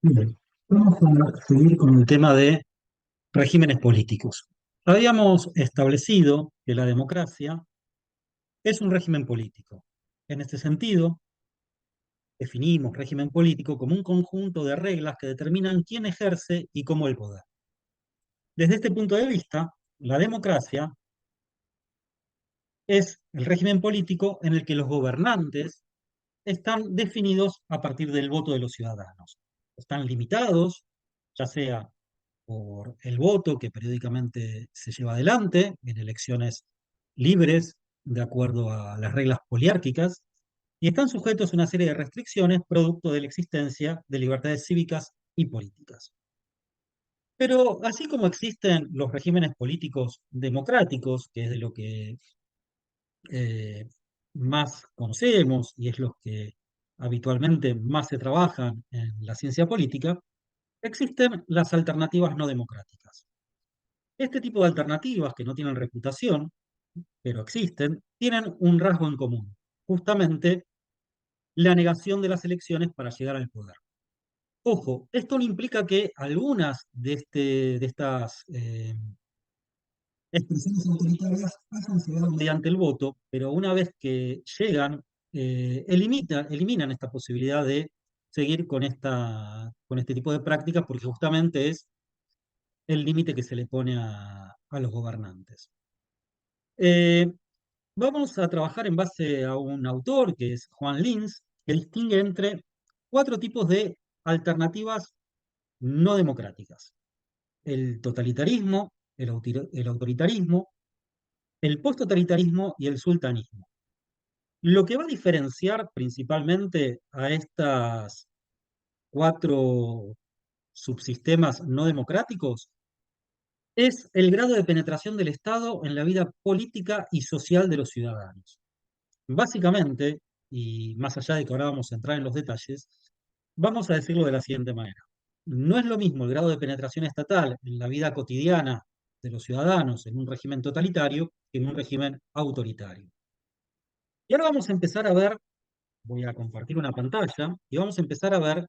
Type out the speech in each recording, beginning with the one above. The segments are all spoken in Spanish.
Bien, vamos a seguir con el tema de regímenes políticos. Habíamos establecido que la democracia es un régimen político. En este sentido, definimos régimen político como un conjunto de reglas que determinan quién ejerce y cómo el poder. Desde este punto de vista, la democracia es el régimen político en el que los gobernantes están definidos a partir del voto de los ciudadanos. Están limitados, ya sea por el voto que periódicamente se lleva adelante en elecciones libres, de acuerdo a las reglas poliárquicas, y están sujetos a una serie de restricciones producto de la existencia de libertades cívicas y políticas. Pero así como existen los regímenes políticos democráticos, que es de lo que eh, más conocemos y es los que habitualmente más se trabajan en la ciencia política, existen las alternativas no democráticas. Este tipo de alternativas, que no tienen reputación, pero existen, tienen un rasgo en común, justamente la negación de las elecciones para llegar al poder. Ojo, esto no implica que algunas de estas expresiones autoritarias hayan llegado mediante el voto, pero una vez que llegan, eliminan esta posibilidad de seguir con este tipo de prácticas, porque justamente es el límite que se le pone a los gobernantes. Eh, Vamos a trabajar en base a un autor que es Juan Linz, que distingue entre cuatro tipos de alternativas no democráticas: el totalitarismo, el autoritarismo, el posttotalitarismo y el sultanismo. Lo que va a diferenciar principalmente a estas cuatro subsistemas no democráticos es el grado de penetración del Estado en la vida política y social de los ciudadanos. Básicamente, y más allá de que ahora vamos a entrar en los detalles, vamos a decirlo de la siguiente manera. No es lo mismo el grado de penetración estatal en la vida cotidiana de los ciudadanos en un régimen totalitario que en un régimen autoritario. Y ahora vamos a empezar a ver, voy a compartir una pantalla, y vamos a empezar a ver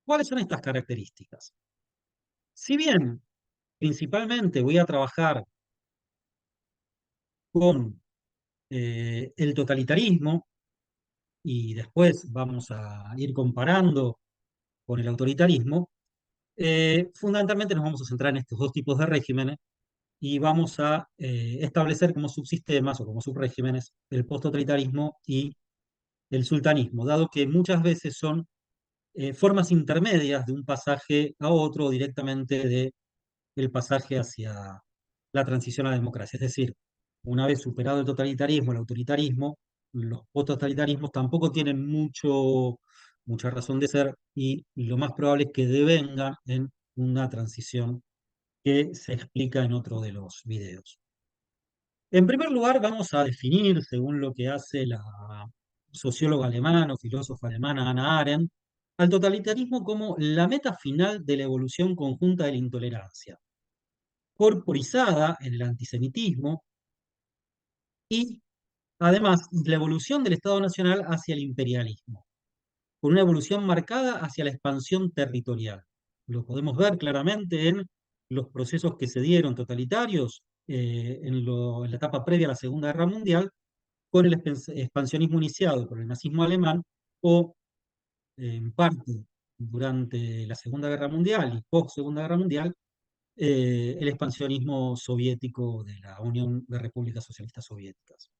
cuáles son estas características. Si bien principalmente voy a trabajar con el totalitarismo, y después vamos a ir comparando con el autoritarismo, fundamentalmente nos vamos a centrar en estos dos tipos de regímenes y vamos a establecer como subsistemas o como subregímenes el posttotalitarismo y el sultanismo, dado que muchas veces son formas intermedias de un pasaje a otro, o directamente de el pasaje hacia la transición a la democracia. Es decir, una vez superado el totalitarismo, el autoritarismo, los posttotalitarismos tampoco tienen mucha razón de ser, y lo más probable es que devengan en una transición que se explica en otro de los videos. En primer lugar, vamos a definir, según lo que hace la socióloga alemana o filósofa alemana Hannah Arendt, al totalitarismo como la meta final de la evolución conjunta de la intolerancia, corporizada en el antisemitismo y, además, la evolución del Estado Nacional hacia el imperialismo, con una evolución marcada hacia la expansión territorial. Lo podemos ver claramente en los procesos que se dieron totalitarios en la etapa previa a la Segunda Guerra Mundial, con el expansionismo iniciado por el nazismo alemán, o en parte durante la Segunda Guerra Mundial y post-Segunda Guerra Mundial, el expansionismo soviético de la Unión de Repúblicas Socialistas Soviéticas.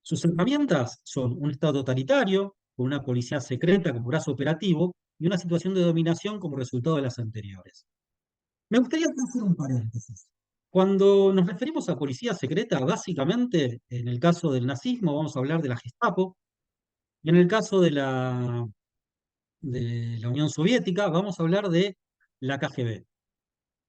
Sus herramientas son un Estado totalitario, con una policía secreta como brazo operativo y una situación de dominación como resultado de las anteriores. Me gustaría hacer un paréntesis. Cuando nos referimos a policía secreta, básicamente, en el caso del nazismo vamos a hablar de la Gestapo, y en el caso de la Unión Soviética vamos a hablar de la KGB.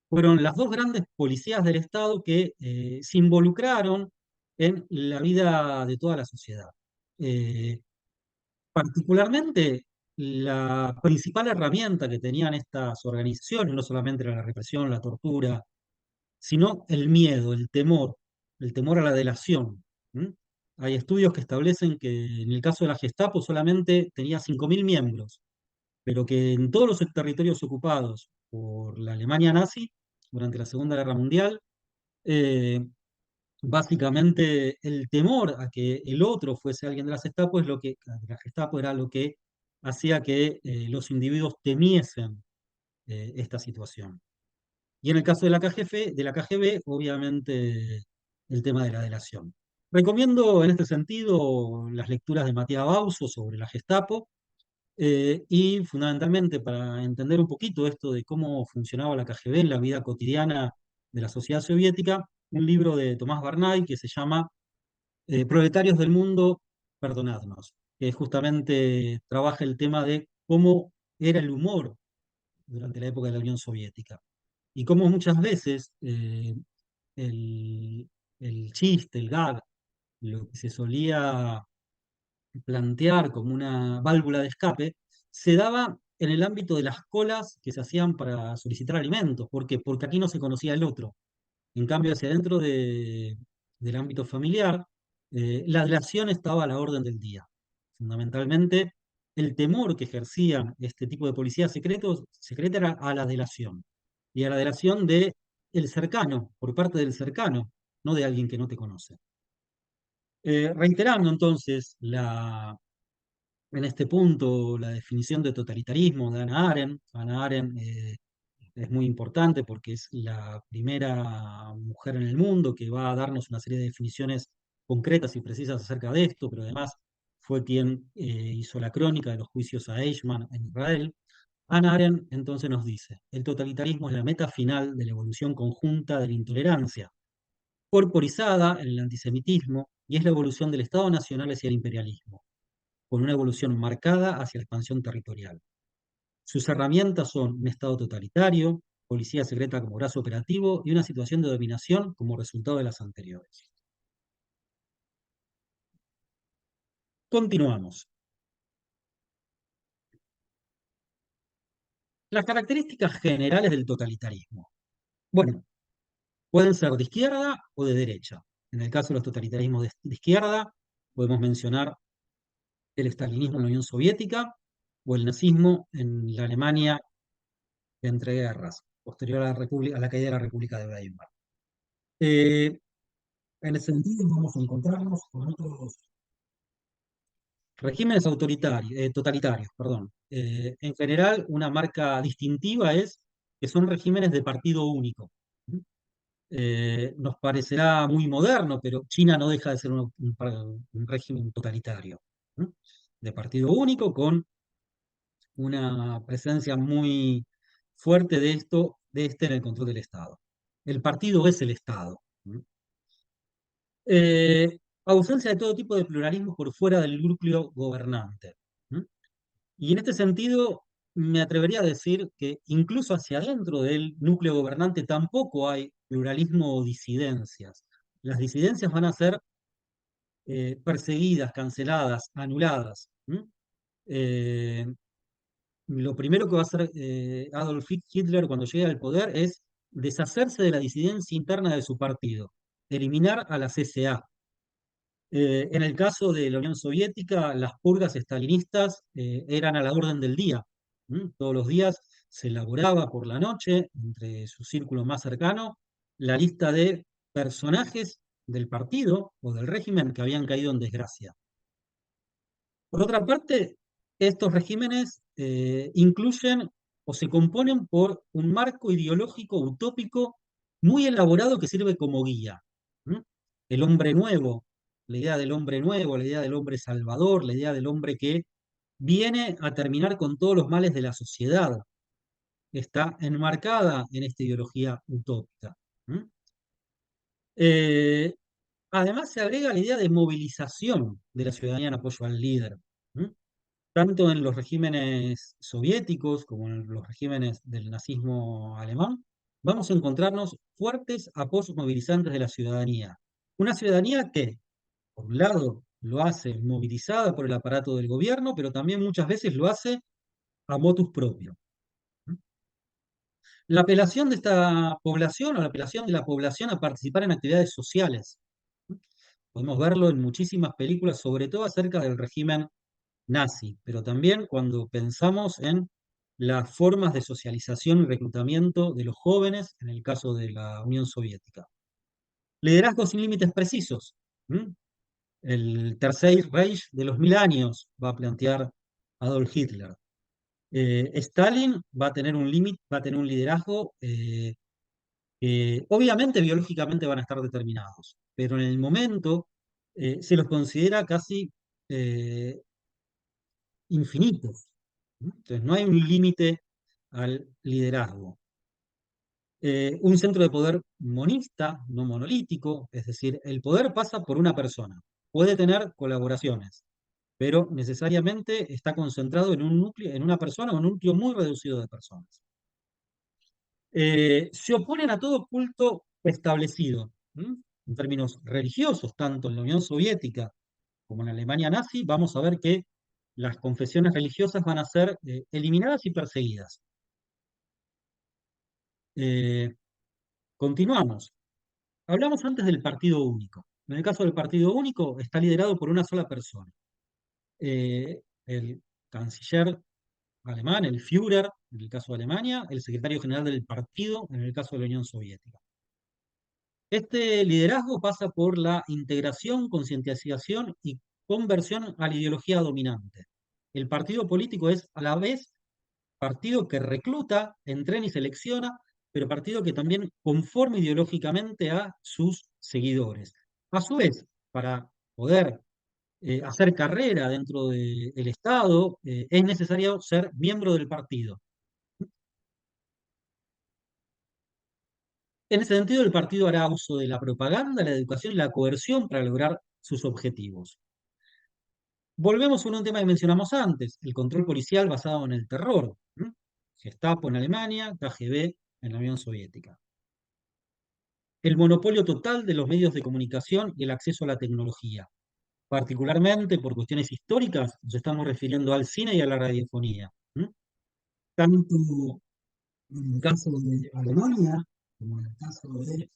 Fueron las dos grandes policías del Estado que se involucraron en la vida de toda la sociedad. Eh, Particularmente, la principal herramienta que tenían estas organizaciones no solamente era la represión, la tortura, sino el miedo, el temor a la delación. ¿M? Hay estudios que establecen que en el caso de la Gestapo solamente tenía 5.000 miembros, pero que en todos los territorios ocupados por la Alemania nazi durante la Segunda Guerra Mundial, eh, básicamente el temor a que el otro fuese alguien de las Gestapo es lo que, de la Gestapo era lo que hacía que los individuos temiesen esta situación. Y en el caso de la KGB, obviamente el tema de la delación. Recomiendo en este sentido las lecturas de Matías Bauso sobre la Gestapo, y fundamentalmente para entender un poquito esto de cómo funcionaba la KGB en la vida cotidiana de la sociedad soviética, un libro de Tomás Bernay que se llama Proletarios del Mundo, Perdonadnos, que justamente trabaja el tema de cómo era el humor durante la época de la Unión Soviética y cómo muchas veces el, el chiste, el gag, lo que se solía plantear como una válvula de escape, se daba en el ámbito de las colas que se hacían para solicitar alimentos. ¿Por qué? Porque aquí no se conocía el otro. En cambio, hacia adentro del ámbito familiar, la delación estaba a la orden del día. Fundamentalmente, el temor que ejercían este tipo de policías secreta era a la delación. Y a la delación de el cercano, por parte del cercano, no de alguien que no te conoce. Reiterando entonces en este punto la definición de totalitarismo de Hannah Arendt. Hannah Arendt es muy importante porque es la primera mujer en el mundo que va a darnos una serie de definiciones concretas y precisas acerca de esto, pero además fue quien hizo la crónica de los juicios a Eichmann en Israel. Hannah Arendt entonces nos dice, el totalitarismo es la meta final de la evolución conjunta de la intolerancia, corporizada en el antisemitismo, y es la evolución del Estado nacional hacia el imperialismo, con una evolución marcada hacia la expansión territorial. Sus herramientas son un Estado totalitario, policía secreta como brazo operativo y una situación de dominación como resultado de las anteriores. Continuamos. Las características generales del totalitarismo. Bueno, pueden ser de izquierda o de derecha. En el caso de los totalitarismos de izquierda, podemos mencionar el estalinismo en la Unión Soviética o el nazismo en la Alemania entre guerras, posterior a la caída de la República de Weimar. Eh, en ese sentido, vamos a encontrarnos con otros regímenes totalitarios, perdón. En general, una marca distintiva es que son regímenes de partido único. Nos parecerá muy moderno, pero China no deja de ser un régimen totalitario, ¿no? De partido único, con una presencia muy fuerte de este en el control del Estado. El partido es el Estado, ¿no? Ausencia de todo tipo de pluralismo por fuera del núcleo gobernante, ¿no? Y en este sentido, me atrevería a decir que incluso hacia adentro del núcleo gobernante tampoco hay pluralismo o disidencias. Las disidencias van a ser perseguidas, canceladas, anuladas. Eh, lo primero que va a hacer Adolf Hitler cuando llegue al poder es deshacerse de la disidencia interna de su partido, eliminar a la CSA. En el caso de la Unión Soviética, las purgas estalinistas eran a la orden del día. Todos los días se elaboraba por la noche, entre su círculo más cercano, la lista de personajes del partido o del régimen que habían caído en desgracia. Por otra parte, estos regímenes incluyen o se componen por un marco ideológico utópico muy elaborado que sirve como guía. ¿Mm? El hombre nuevo, la idea del hombre nuevo, la idea del hombre salvador, la idea del hombre que viene a terminar con todos los males de la sociedad, está enmarcada en esta ideología utópica. ¿Mm? Eh, Además, se agrega la idea de movilización de la ciudadanía en apoyo al líder. ¿Mm? Tanto en los regímenes soviéticos como en los regímenes del nazismo alemán, vamos a encontrarnos fuertes apoyos movilizantes de la ciudadanía. Una ciudadanía que, por un lado, lo hace movilizada por el aparato del gobierno, pero también muchas veces lo hace a motus propio. La apelación de esta población o la apelación de la población a participar en actividades sociales. Podemos verlo en muchísimas películas, sobre todo acerca del régimen nazi, pero también cuando pensamos en las formas de socialización y reclutamiento de los jóvenes en el caso de la Unión Soviética. Liderazgo sin límites precisos. ¿Mm? El Tercer Reich de los 1000 años va a plantear Adolf Hitler. Stalin va a tener un límite, va a tener un liderazgo que obviamente biológicamente van a estar determinados, pero en el momento se los considera casi eh, infinitos. ¿No? Entonces no hay un límite al liderazgo. Un centro de poder monista, no monolítico, es decir, el poder pasa por una persona. Puede tener colaboraciones, pero necesariamente está concentrado en un núcleo, en una persona o un núcleo muy reducido de personas. Se oponen a todo culto establecido, ¿m? En términos religiosos, tanto en la Unión Soviética como en la Alemania nazi, vamos a ver que las confesiones religiosas van a ser eliminadas y perseguidas. Eh, Continuamos. Hablamos antes del partido único. En el caso del partido único, está liderado por una sola persona. El canciller alemán, el Führer, en el caso de Alemania, el secretario general del partido, en el caso de la Unión Soviética. Este liderazgo pasa por la integración, concientización y conversión a la ideología dominante. El partido político es a la vez partido que recluta, entrena y selecciona, pero partido que también conforma ideológicamente a sus seguidores. A su vez, para poder hacer carrera dentro del Estado, es necesario ser miembro del partido. En ese sentido, el partido hará uso de la propaganda, la educación y la coerción para lograr sus objetivos. Volvemos a un tema que mencionamos antes, el control policial basado en el terror. ¿M? Gestapo en Alemania, KGB en la Unión Soviética. El monopolio total de los medios de comunicación y el acceso a la tecnología. Particularmente por cuestiones históricas, nos estamos refiriendo al cine y a la radiofonía. ¿M? Tanto en el caso de Alemania como en el caso de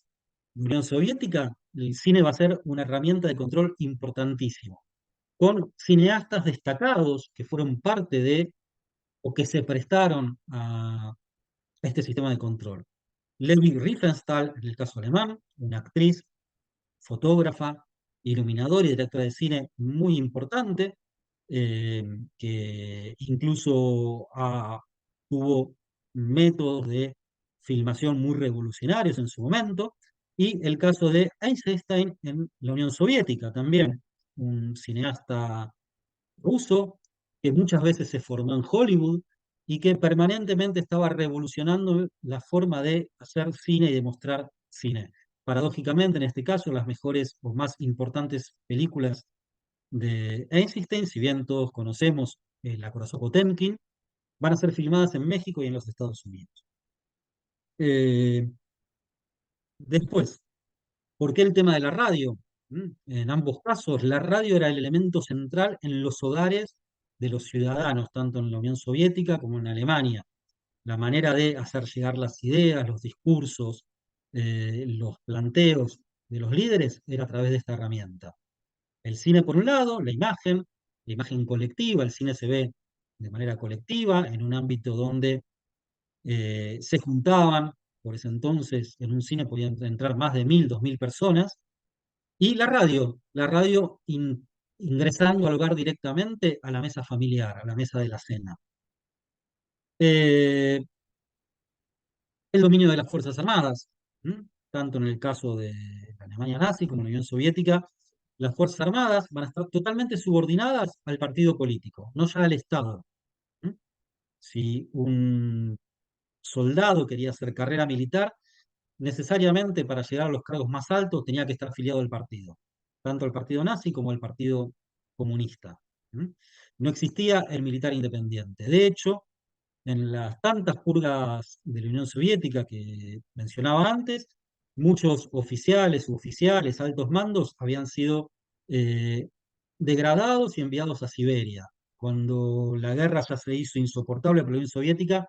la Unión Soviética, el cine va a ser una herramienta de control importantísimo, con cineastas destacados que fueron parte de o que se prestaron a este sistema de control. Levi Riefenstahl, en el caso alemán, una actriz, fotógrafa, iluminadora y directora de cine muy importante, que incluso tuvo métodos de filmación muy revolucionarios en su momento, y el caso de Eisenstein en la Unión Soviética también, un cineasta ruso que muchas veces se formó en Hollywood y que permanentemente estaba revolucionando la forma de hacer cine y de mostrar cine. Paradójicamente, en este caso, las mejores o más importantes películas de Einstein, si bien todos conocemos La Corazón Potemkin, van a ser filmadas en México y en los Estados Unidos. Eh, Después, ¿por qué el tema de la radio? En ambos casos, la radio era el elemento central en los hogares de los ciudadanos, tanto en la Unión Soviética como en Alemania. La manera de hacer llegar las ideas, los discursos, los planteos de los líderes era a través de esta herramienta. El cine, por un lado, la imagen colectiva, el cine se ve de manera colectiva, en un ámbito donde se juntaban, por ese entonces, en un cine podían entrar más de 1000, 2000 personas, y la radio ingresando al hogar directamente a la mesa familiar, a la mesa de la cena. Eh, el dominio de las Fuerzas Armadas, ¿m? Tanto en el caso de la Alemania nazi como en la Unión Soviética, las Fuerzas Armadas van a estar totalmente subordinadas al partido político, no ya al Estado. ¿M? Si un soldado quería hacer carrera militar, necesariamente para llegar a los cargos más altos tenía que estar afiliado al partido, tanto al partido nazi como al partido comunista. ¿M? No existía el militar independiente. De hecho, en las tantas purgas de la Unión Soviética que mencionaba antes, muchos oficiales, suboficiales, altos mandos habían sido eh, degradados y enviados a Siberia. Cuando la guerra ya se hizo insoportable para la Unión Soviética,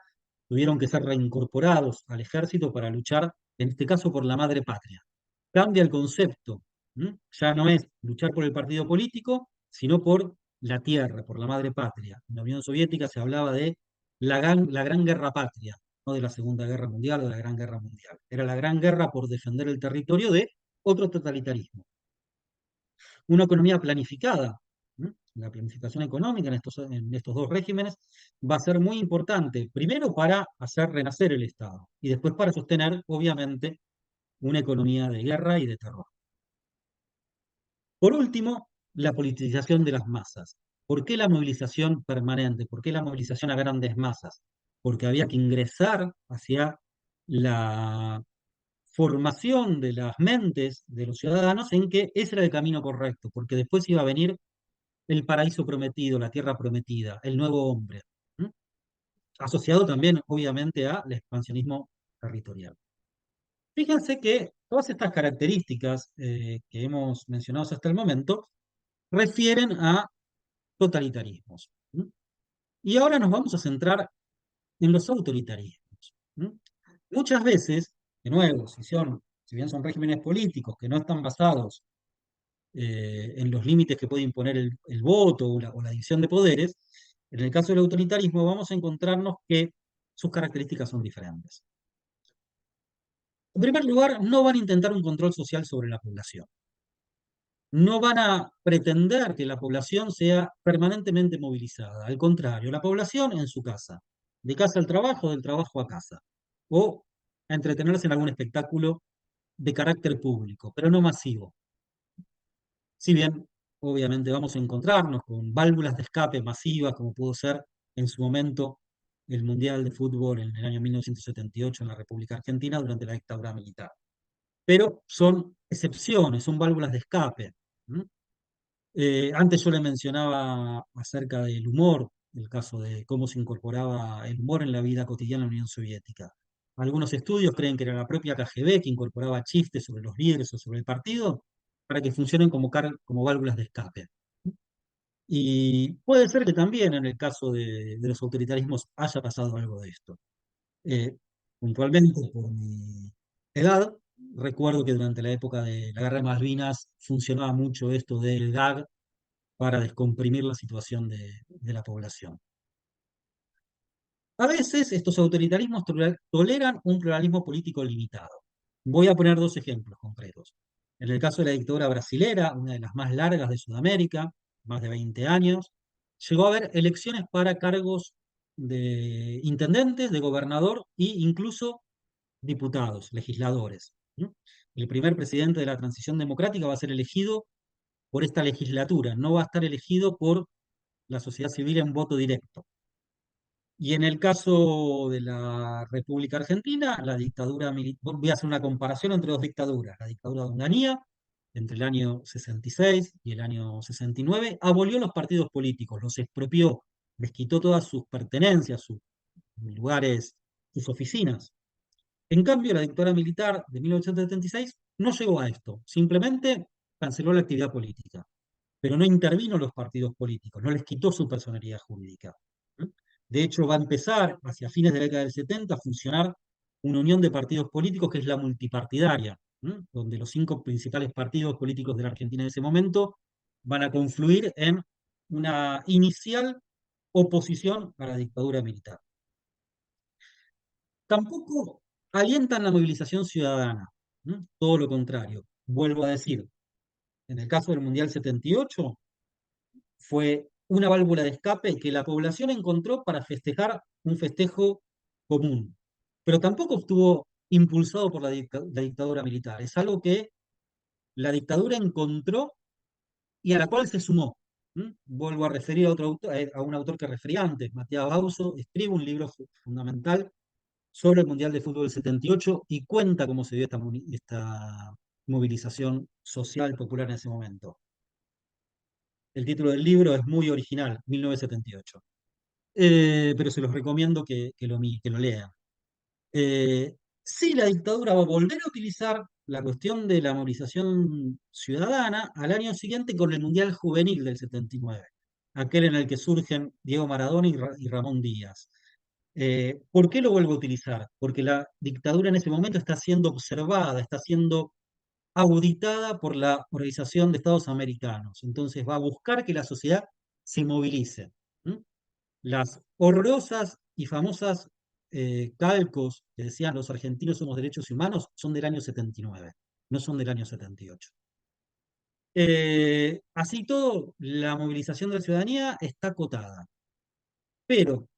tuvieron que ser reincorporados al ejército para luchar, en este caso, por la madre patria. Cambia el concepto. Ya no es luchar por el partido político, sino por la tierra, por la madre patria. En la Unión Soviética se hablaba de la Gran Guerra Patria, no de la Segunda Guerra Mundial o de la Gran Guerra Mundial. Era la Gran Guerra por defender el territorio de otro totalitarismo. Una economía planificada. ¿M? La planificación económica en estos dos regímenes va a ser muy importante, primero para hacer renacer el Estado y después para sostener, obviamente, una economía de guerra y de terror. Por último, la politización de las masas. ¿Por qué la movilización permanente? ¿Por qué la movilización a grandes masas? Porque había que ingresar hacia la formación de las mentes de los ciudadanos en que ese era el camino correcto, porque después iba a venir el paraíso prometido, la tierra prometida, el nuevo hombre, ¿m? Asociado también, obviamente, al expansionismo territorial. Fíjense que todas estas características que hemos mencionado hasta el momento refieren a totalitarismos. ¿M? Y ahora nos vamos a centrar en los autoritarismos. ¿M? Muchas veces, de nuevo, si bien son regímenes políticos que no están basados en los límites que puede imponer el voto o la división de poderes, en el caso del autoritarismo vamos a encontrarnos que sus características son diferentes. En primer lugar, no van a intentar un control social sobre la población. No van a pretender que la población sea permanentemente movilizada. Al contrario, la población en su casa, de casa al trabajo, del trabajo a casa, o a entretenerse en algún espectáculo de carácter público, pero no masivo. Si bien, obviamente, vamos a encontrarnos con válvulas de escape masivas, como pudo ser en su momento el Mundial de Fútbol en el año 1978 en la República Argentina durante la dictadura militar. Pero son excepciones, son válvulas de escape. ¿M? Antes yo le mencionaba acerca del humor, el caso de cómo se incorporaba el humor en la vida cotidiana en la Unión Soviética. Algunos estudios creen que era la propia KGB que incorporaba chistes sobre los líderes o sobre el partido para que funcionen como válvulas de escape. Y puede ser que también en el caso de los autoritarismos haya pasado algo de esto. Eh, Puntualmente, por mi edad, recuerdo que durante la época de la Guerra de Malvinas funcionaba mucho esto del gag para descomprimir la situación de la población. A veces estos autoritarismos toleran un pluralismo político limitado. Voy a poner dos ejemplos concretos. En el caso de la dictadura brasilera, una de las más largas de Sudamérica, más de 20 años, llegó a haber elecciones para cargos de intendentes, de gobernador e incluso diputados, legisladores. ¿No? El primer presidente de la transición democrática va a ser elegido por esta legislatura, no va a estar elegido por la sociedad civil en voto directo. Y en el caso de la República Argentina, la dictadura militar, voy a hacer una comparación entre dos dictaduras. La dictadura de Onganía, entre el año 66 y el año 69, abolió los partidos políticos, los expropió, les quitó todas sus pertenencias, sus lugares, sus oficinas. En cambio, la dictadura militar de 1976 no llegó a esto, simplemente canceló la actividad política, pero no intervino en los partidos políticos, no les quitó su personalidad jurídica. ¿Mm? De hecho, va a empezar hacia fines de la década del 70 a funcionar una unión de partidos políticos que es la multipartidaria, donde los cinco principales partidos políticos de la Argentina en ese momento van a confluir en una inicial oposición a la dictadura militar. Tampoco alientan la movilización ciudadana, todo lo contrario. Vuelvo a decir, en el caso del Mundial 78, fue una válvula de escape que la población encontró para festejar un festejo común. Pero tampoco estuvo impulsado por la dictadura militar. Es algo que la dictadura encontró y a la cual se sumó. Vuelvo a referir a, otro autor, a un autor que refería antes, Matías Bauso, escribe un libro fundamental sobre el Mundial de Fútbol del 78 y cuenta cómo se dio esta movilización social popular en ese momento. El título del libro es muy original, 1978. Pero se los recomiendo que lo lean. Sí, la dictadura va a volver a utilizar la cuestión de la movilización ciudadana al año siguiente con el Mundial Juvenil del 79, aquel en el que surgen Diego Maradona y Ramón Díaz. ¿Por qué lo vuelvo a utilizar? Porque la dictadura en ese momento está siendo observada, está siendo auditada por la Organización de Estados Americanos. Entonces va a buscar que la sociedad se movilice. ¿Mm? Las horrorosas y famosas calcos que decían los argentinos somos derechos humanos son del año 79, no son del año 78. Así todo, la movilización de la ciudadanía está acotada, pero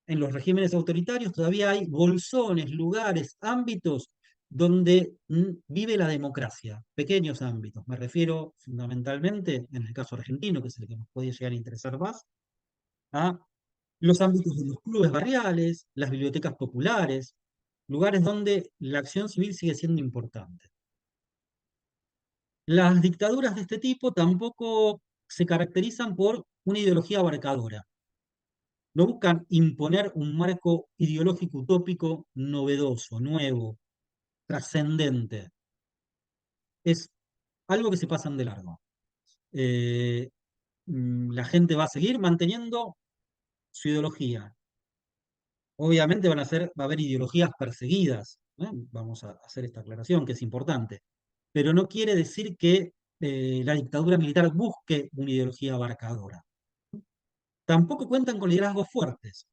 en los regímenes autoritarios todavía hay bolsones, lugares, ámbitos donde vive la democracia, pequeños ámbitos. Me refiero fundamentalmente, en el caso argentino, que es el que nos puede llegar a interesar más, a los ámbitos de los clubes barriales, las bibliotecas populares, lugares donde la acción civil sigue siendo importante. Las dictaduras de este tipo tampoco se caracterizan por una ideología abarcadora. No buscan imponer un marco ideológico utópico novedoso, nuevo, trascendente. Es algo que se pasan de largo. Eh, la gente va a seguir manteniendo su ideología. Obviamente va a haber ideologías perseguidas, ¿eh? Vamos a hacer esta aclaración que es importante. Pero no quiere decir que la dictadura militar busque una ideología abarcadora. Tampoco cuentan con liderazgos fuertes.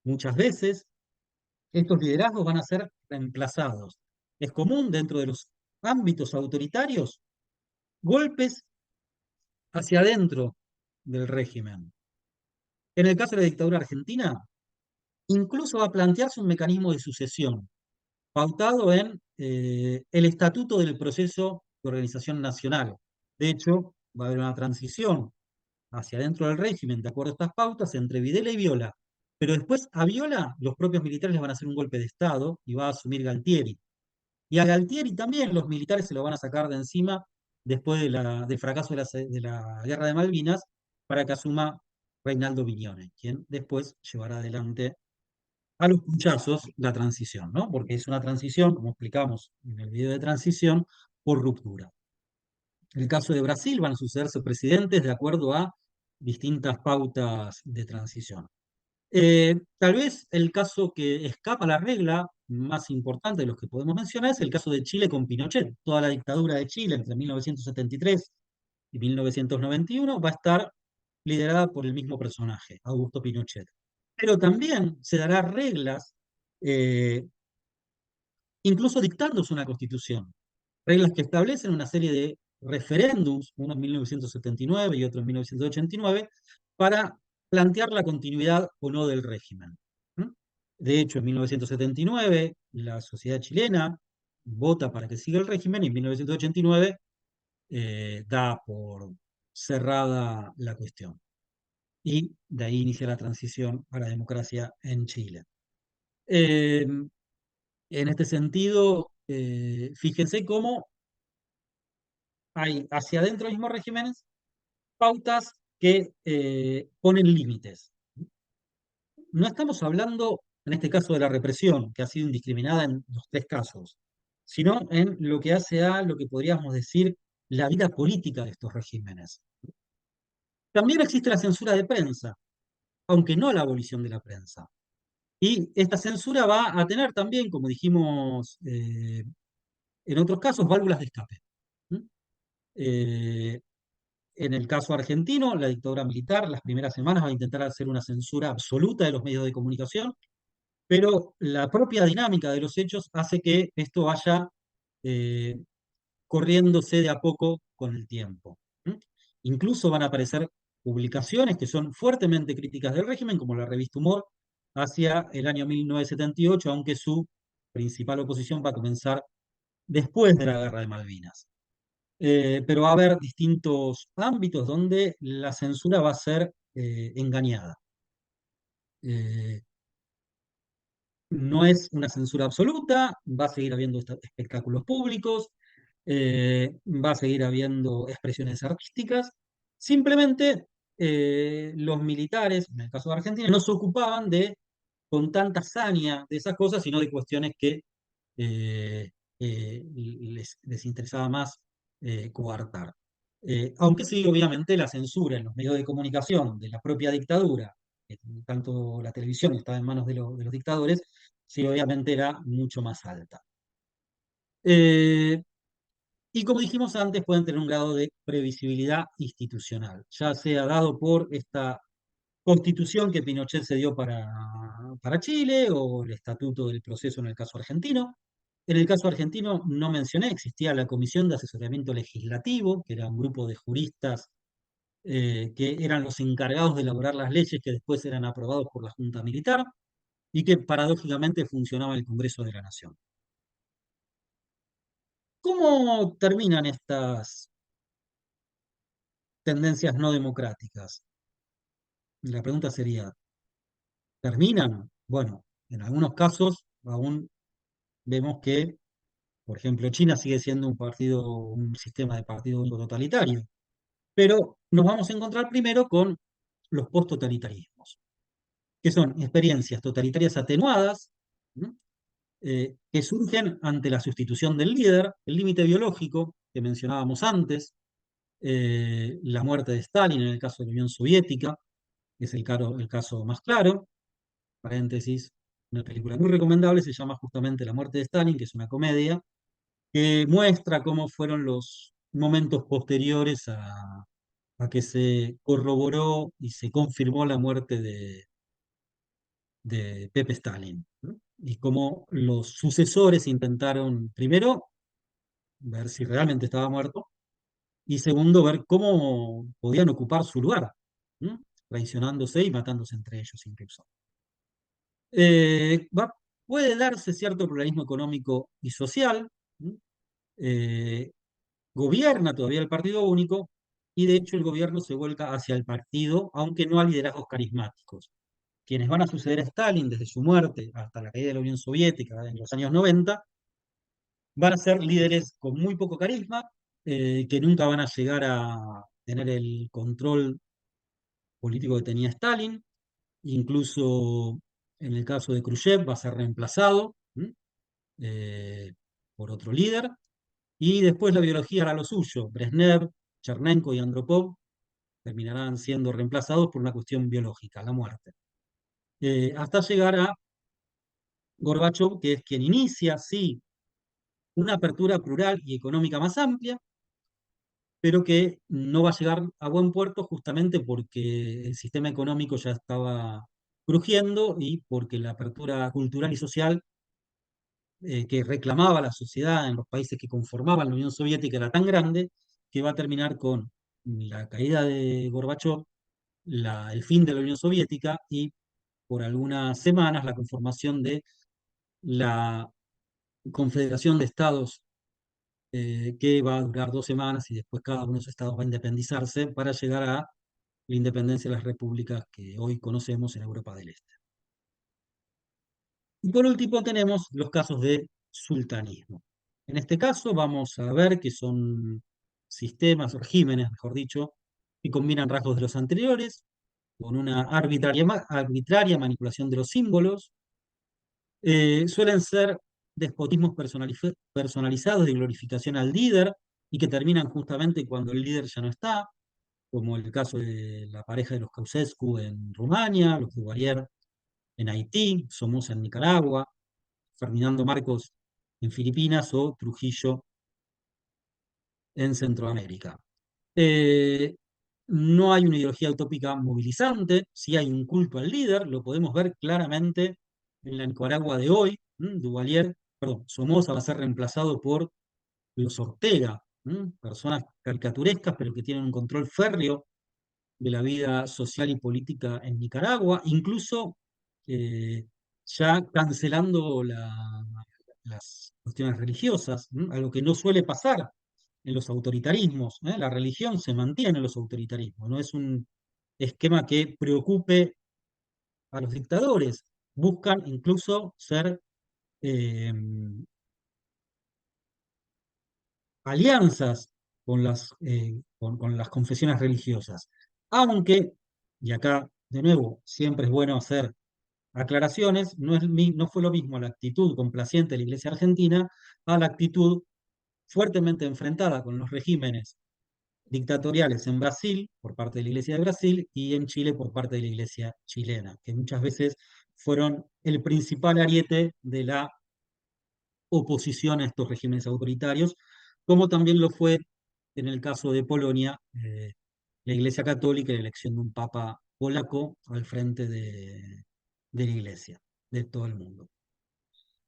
Muchas veces estos liderazgos van a ser reemplazados. Es común dentro de los ámbitos autoritarios golpes hacia adentro del régimen. En el caso de la dictadura argentina, incluso va a plantearse un mecanismo de sucesión, pautado en el estatuto del proceso de organización nacional. De hecho, va a haber una transición hacia adentro del régimen, de acuerdo a estas pautas, entre Videla y Viola. Pero después a Viola los propios militares le van a hacer un golpe de Estado y va a asumir Galtieri. Y a Galtieri también los militares se lo van a sacar de encima después del fracaso de la Guerra de Malvinas para que asuma Reinaldo Vignone, quien después llevará adelante a los punchazos la transición, ¿no? Porque es una transición, como explicamos en el video de transición, por ruptura. En el caso de Brasil van a sucederse presidentes de acuerdo a distintas pautas de transición. Tal vez el caso que escapa a la regla más importante de los que podemos mencionar es el caso de Chile con Pinochet. Toda la dictadura de Chile entre 1973 y 1991 va a estar liderada por el mismo personaje, Augusto Pinochet. Pero también se dará reglas, eh, incluso dictándose una constitución, reglas que establecen una serie de referéndums, uno en 1979 y otro en 1989, para plantear la continuidad o no del régimen. ¿Mm? De hecho, en 1979 la sociedad chilena vota para que siga el régimen y en 1989 da por cerrada la cuestión. Y de ahí inicia la transición a la democracia en Chile. Eh, en este sentido, fíjense cómo hay hacia adentro de los mismos regímenes pautas que ponen límites. No estamos hablando, en este caso, de la represión, que ha sido indiscriminada en los tres casos, sino en lo que hace a lo que podríamos decir la vida política de estos regímenes. También existe la censura de prensa, aunque no la abolición de la prensa. Y esta censura va a tener también, como dijimos en otros casos, válvulas de escape. ¿Mm? Eh, En el caso argentino, la dictadura militar, las primeras semanas va a intentar hacer una censura absoluta de los medios de comunicación, pero la propia dinámica de los hechos hace que esto vaya eh, corriéndose de a poco con el tiempo. ¿Mm? Incluso van a aparecer publicaciones que son fuertemente críticas del régimen, como la revista Humor, hacia el año 1978, aunque su principal oposición va a comenzar después de la Guerra de Malvinas. Pero va a haber distintos ámbitos donde la censura va a ser engañada. Eh, no es una censura absoluta, va a seguir habiendo espectáculos públicos, va a seguir habiendo expresiones artísticas. Simplemente los militares, en el caso de Argentina, no se ocupaban de, con tanta saña de esas cosas, sino de cuestiones que eh, les interesaba más coartar. Aunque sí, obviamente, la censura en los medios de comunicación de la propia dictadura, tanto la televisión estaba en manos de los dictadores, sí, obviamente era mucho más alta. Eh, y como dijimos antes, pueden tener un grado de previsibilidad institucional, ya sea dado por esta constitución que Pinochet se dio para Chile o el estatuto del proceso en el caso argentino. En el caso argentino no mencioné, existía la Comisión de Asesoramiento Legislativo, que era un grupo de juristas que eran los encargados de elaborar las leyes que después eran aprobados por la Junta Militar y que paradójicamente funcionaba en el Congreso de la Nación. ¿Cómo terminan estas tendencias no democráticas? La pregunta sería, ¿terminan? Bueno, en algunos casos aún vemos que, por ejemplo, China sigue siendo un partido, un sistema de partido único totalitario, pero nos vamos a encontrar primero con los post-totalitarismos, que son experiencias totalitarias atenuadas, ¿no? Que surgen ante la sustitución del líder, el límite biológico que mencionábamos antes, la muerte de Stalin en el caso de la Unión Soviética, que es el caso más claro, paréntesis, una película muy recomendable, se llama justamente La muerte de Stalin, que es una comedia, que muestra cómo fueron los momentos posteriores a que se corroboró y se confirmó la muerte de Pepe Stalin, ¿no? Y cómo los sucesores intentaron, primero, ver si realmente estaba muerto, y segundo, ver cómo podían ocupar su lugar, ¿no? Traicionándose y matándose entre ellos incluso. Puede darse cierto pluralismo económico y social, ¿no? Eh, Gobierna todavía el partido único y de hecho el gobierno se vuelca hacia el partido, aunque no a liderazgos carismáticos. Quienes van a suceder a Stalin desde su muerte hasta la caída de la Unión Soviética en los años 90 van a ser líderes con muy poco carisma, que nunca van a llegar a tener el control político que tenía Stalin. Incluso en el caso de Khrushchev va a ser reemplazado, ¿m? Eh, por otro líder. Y después la biología hará lo suyo. Brezhnev, Chernenko y Andropov terminarán siendo reemplazados por una cuestión biológica, la muerte. Hasta llegar a Gorbachev, que es quien inicia, sí, una apertura plural y económica más amplia, pero que no va a llegar a buen puerto justamente porque el sistema económico ya estaba crujiendo y porque la apertura cultural y social que reclamaba la sociedad en los países que conformaban la Unión Soviética era tan grande que va a terminar con la caída de Gorbachev, el fin de la Unión Soviética y por algunas semanas la conformación de la Confederación de Estados, que va a durar 2 semanas y después cada uno de esos estados va a independizarse para llegar a la independencia de las repúblicas que hoy conocemos en Europa del Este. Y por último tenemos los casos de sultanismo. En este caso vamos a ver que son sistemas, o regímenes, mejor dicho, que combinan rasgos de los anteriores con una arbitraria manipulación de los símbolos. Suelen ser despotismos personalizados de glorificación al líder y que terminan justamente cuando el líder ya no está, como el caso de la pareja de los Ceausescu en Rumania, los Duvalier en Haití, Somoza en Nicaragua, Ferdinando Marcos en Filipinas o Trujillo en Centroamérica. Eh, no hay una ideología utópica movilizante, sí hay un culto al líder, lo podemos ver claramente en la Nicaragua de hoy. Duvalier, perdón, Somoza va a ser reemplazado por los Ortega, personas caricaturescas, pero que tienen un control férreo de la vida social y política en Nicaragua, incluso eh, ya cancelando las cuestiones religiosas, algo que no suele pasar en los autoritarismos. La religión se mantiene en los autoritarismos, no es un esquema que preocupe a los dictadores. Buscan incluso ser eh, alianzas con las confesiones religiosas. Aunque, y acá de nuevo, siempre es bueno hacer aclaraciones, no fue lo mismo la actitud complaciente de la Iglesia argentina a la actitud fuertemente enfrentada con los regímenes dictatoriales en Brasil por parte de la Iglesia de Brasil y en Chile por parte de la Iglesia chilena, que muchas veces fueron el principal ariete de la oposición a estos regímenes autoritarios, como también lo fue en el caso de Polonia, la Iglesia Católica y la elección de un papa polaco al frente de la iglesia, de todo el mundo.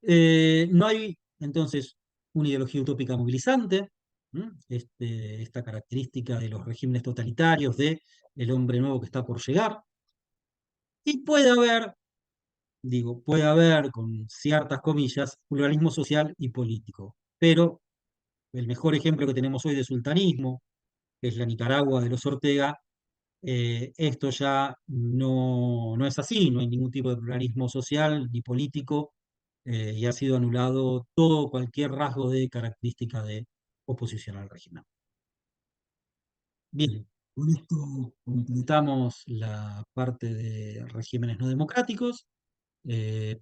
No hay entonces una ideología utópica movilizante, ¿m? Esta característica de los regímenes totalitarios, de el hombre nuevo que está por llegar, y puede haber con ciertas comillas, pluralismo social y político, pero el mejor ejemplo que tenemos hoy de sultanismo, que es la Nicaragua de los Ortega, esto ya no es así, no hay ningún tipo de pluralismo social ni político, y ha sido anulado todo, cualquier rasgo de característica de oposición al régimen. Bien, con esto completamos la parte de regímenes no democráticos, eh,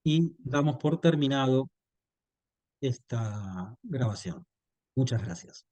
y damos por terminado esta grabación. Muchas gracias.